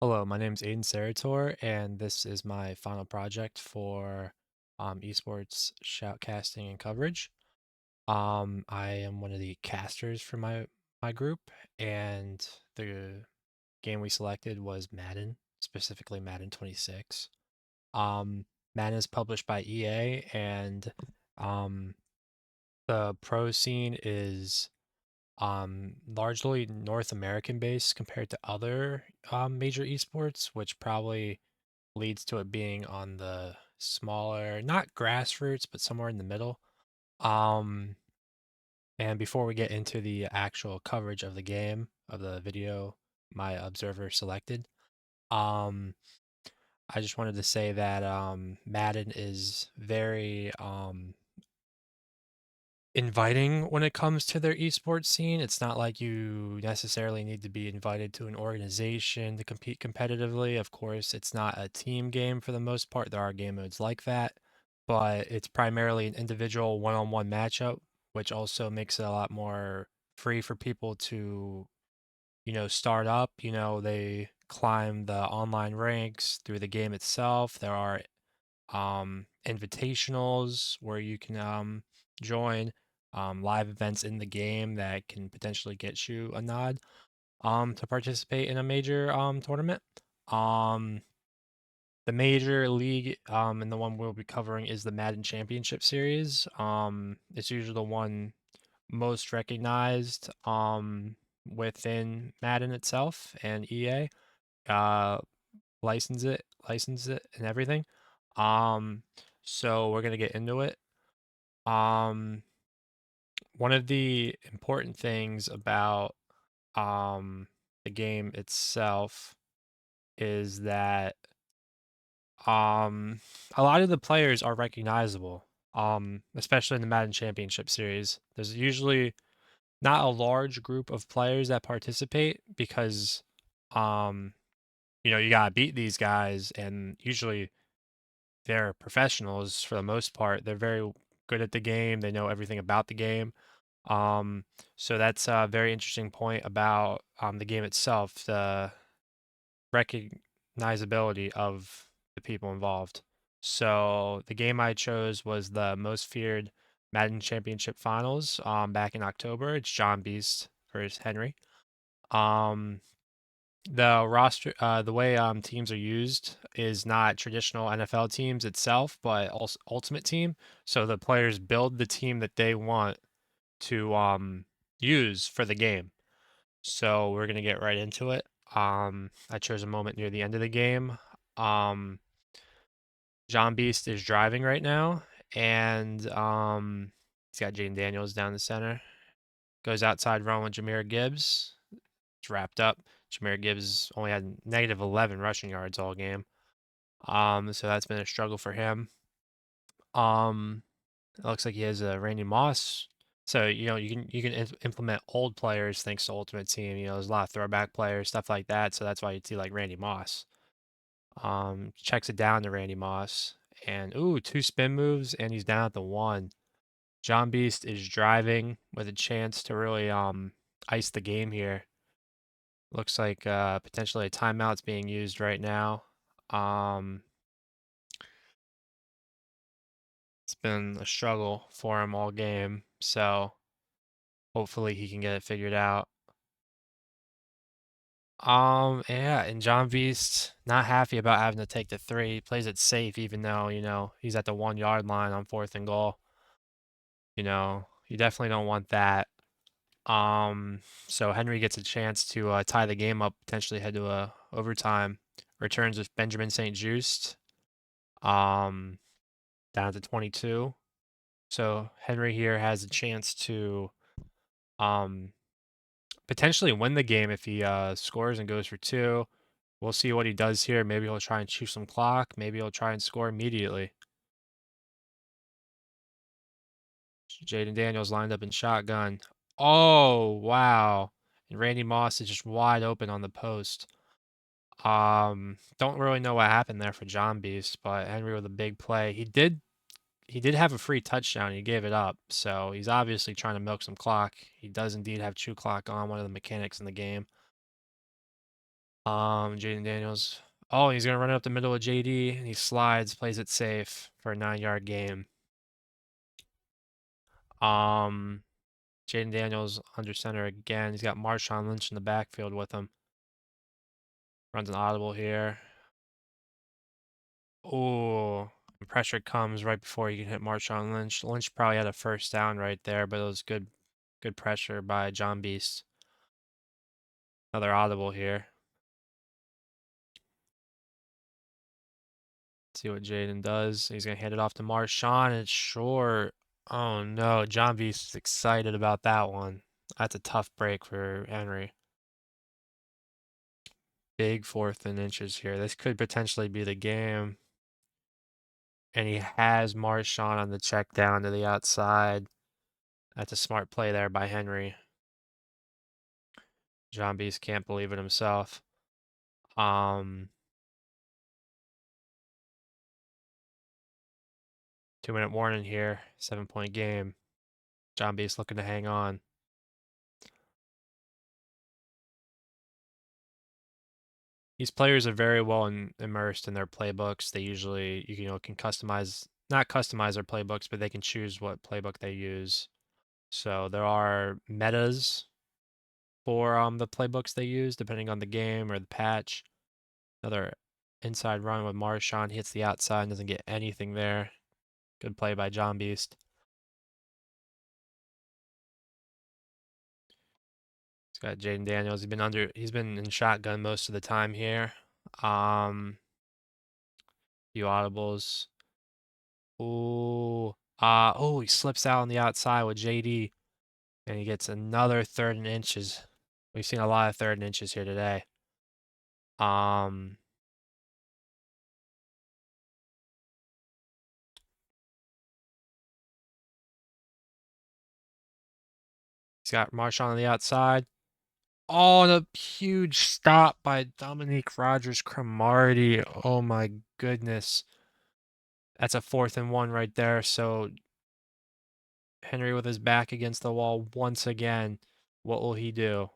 Hello, my name is Aiden Sarator, and this is my final project for esports shoutcasting and coverage. I am one of the casters for my group, and the game we selected was Madden, specifically Madden 26. Um, Madden is published by EA, and um, the pro scene is largely North American based compared to other major esports, which probably leads to it being on the smaller, not grassroots, but somewhere in the middle. Um, and before we get into the actual coverage of the game, of the video my observer selected, um, I just wanted to say that Madden is very inviting when it comes to their esports scene. It's not like you necessarily need to be invited to an organization to compete competitively. Of course, it's not a team game for the most part. There are game modes like that, but it's primarily an individual one-on-one matchup, which also makes it a lot more free for people to, start up. They climb the online ranks through the game itself. There are invitationals where you can join live events in the game that can potentially get you a nod to participate in a major tournament. Um, the major league and the one we'll be covering is the Madden Championship Series. It's usually the one most recognized within Madden itself, and EA uh, license it and everything. Um, so we're gonna get into it. Um, One of the important things about the game itself is that um a lot of the players are recognizable. Especially in the Madden Championship series. There's usually not a large group of players that participate because um you gotta beat these guys, and usually they're professionals for the most part. They're very good at the game. They know everything about the game. Um, so that's a very interesting point about the game itself, the recognizability of the people involved. So the game I chose was the most feared Madden Championship Finals back in October. It's John Beast versus Henry. Um, the way teams are used is not traditional NFL teams itself, but also Ultimate Team. So the players build the team that they want to use for the game. So we're gonna get right into it. I chose a moment near the end of the game. Um, John Beast is driving right now, and he's got Jaden Daniels down the center. Goes outside run with Jahmyr Gibbs. It's wrapped up. Jahmyr Gibbs only had -11 rushing yards all game. So that's been a struggle for him. Um, it looks like he has a Randy Moss. So you can implement old players thanks to Ultimate Team. There's a lot of throwback players, stuff like that. So that's why you see like Randy Moss. Checks it down to Randy Moss, and ooh, two spin moves, and he's down at the one. John Beast is driving with a chance to really ice the game here. Looks like potentially a timeout's being used right now. Um, it's been a struggle for him all game, so hopefully he can get it figured out. Yeah, and John Beast not happy about having to take the three. He plays it safe, even though he's at the 1 yard line on 4th and goal. You definitely don't want that. So Henry gets a chance to tie the game up, potentially head to a overtime. Returns with Benjamin St-Juste. Um, Down to 22. So Henry here has a chance to um potentially win the game if he scores and goes for two. We'll see what he does here. Maybe he'll try and chew some clock. Maybe he'll try and score immediately. Jaden Daniels lined up in shotgun. Oh, wow. And Randy Moss is just wide open on the post. Don't really know what happened there for John Beast, but Henry with a big play. He did have a free touchdown. He gave it up, so he's obviously trying to milk some clock. He does indeed have chew clock on, one of the mechanics in the game. Jaden Daniels. Oh, he's gonna run it up the middle of JD, and he slides, plays it safe for a 9-yard gain. Um, Jaden Daniels under center again. He's got Marshawn Lynch in the backfield with him. Runs an audible here. Oh, pressure comes right before he can hit Marshawn Lynch. Lynch probably had a first down right there, but it was good pressure by John Beast. Another audible here. See what Jaden does. He's gonna hand it off to Marshawn, and it's short. Oh no, John Beast is excited about that one. That's a tough break for Henry. Big 4th and inches here. This could potentially be the game. And he has Marshawn on the check down to the outside. That's a smart play there by Henry. John Beast can't believe it himself. 2-minute warning here. 7-point game. John Beast looking to hang on. These players are very well immersed in their playbooks. They usually, can not customize their playbooks, but they can choose what playbook they use. So there are metas for the playbooks they use, depending on the game or the patch. Another inside run with Marshawn. He hits the outside and doesn't get anything there. Good play by John Beast. He's got Jaden Daniels. He's been in shotgun most of the time here. Few audibles. Ooh. He slips out on the outside with JD. And he gets another 3rd and inches. We've seen a lot of 3rd and inches here today. He's got Marshawn on the outside. Oh, and a huge stop by Dominique Rodgers-Cromartie. Oh my goodness. That's a 4th and 1 right there. So Henry with his back against the wall once again. What will he do?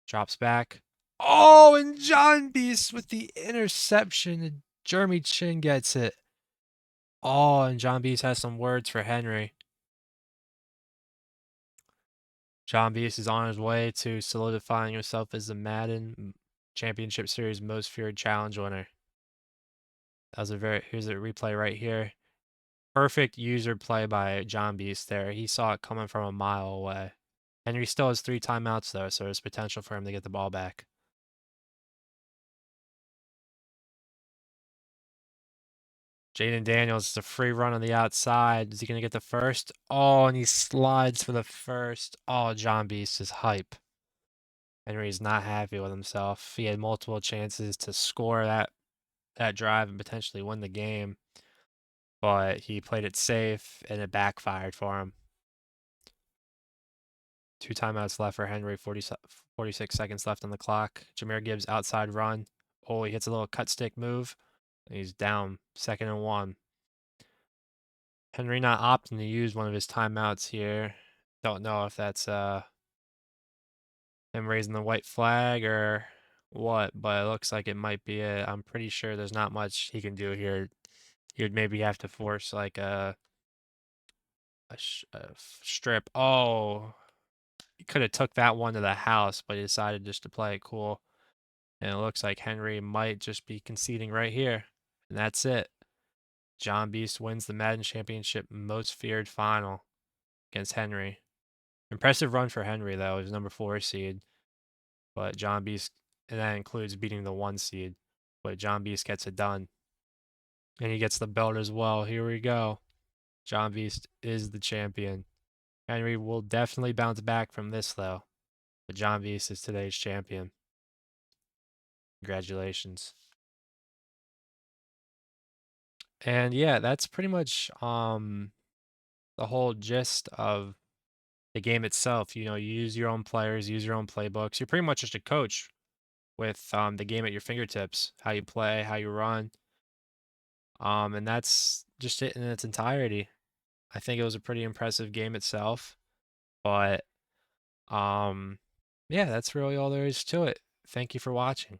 Drops back. Oh, and John Beast with the interception. And Jeremy Chin gets it. Oh, and John Beast has some words for Henry. John Beast is on his way to solidifying himself as the Madden Championship Series most feared challenge winner. Here's a replay right here. Perfect user play by John Beast there. He saw it coming from a mile away. Henry still has 3 timeouts though, so there's potential for him to get the ball back. Jaden Daniels is a free run on the outside. Is he going to get the first? Oh, and he slides for the first. Oh, John Beast is hype. Henry's not happy with himself. He had multiple chances to score that drive and potentially win the game, but he played it safe and it backfired for him. 2 timeouts left for Henry, 46 seconds left on the clock. Jahmyr Gibbs outside run. Oh, he hits a little cut stick move. And he's down, 2nd and 1. Henry not opting to use one of his timeouts here. Don't know if that's him raising the white flag or what, but it looks like it might be it. I'm pretty sure there's not much he can do here. He would maybe have to force like a strip. Oh, he could have took that one to the house, but he decided just to play it cool. And it looks like Henry might just be conceding right here. And that's it. John Beast wins the Madden Championship most feared final against Henry. Impressive run for Henry, though. He was number 4 seed. But John Beast, and that includes beating the 1 seed. But John Beast gets it done. And he gets the belt as well. Here we go. John Beast is the champion. Henry will definitely bounce back from this, though. But John Beast is today's champion. Congratulations. And yeah, that's pretty much the whole gist of the game itself. You use your own players, use your own playbooks. You're pretty much just a coach with the game at your fingertips. How you play, how you run. And that's just it in its entirety. I think it was a pretty impressive game itself, but um Yeah, that's really all there is to it. Thank you for watching.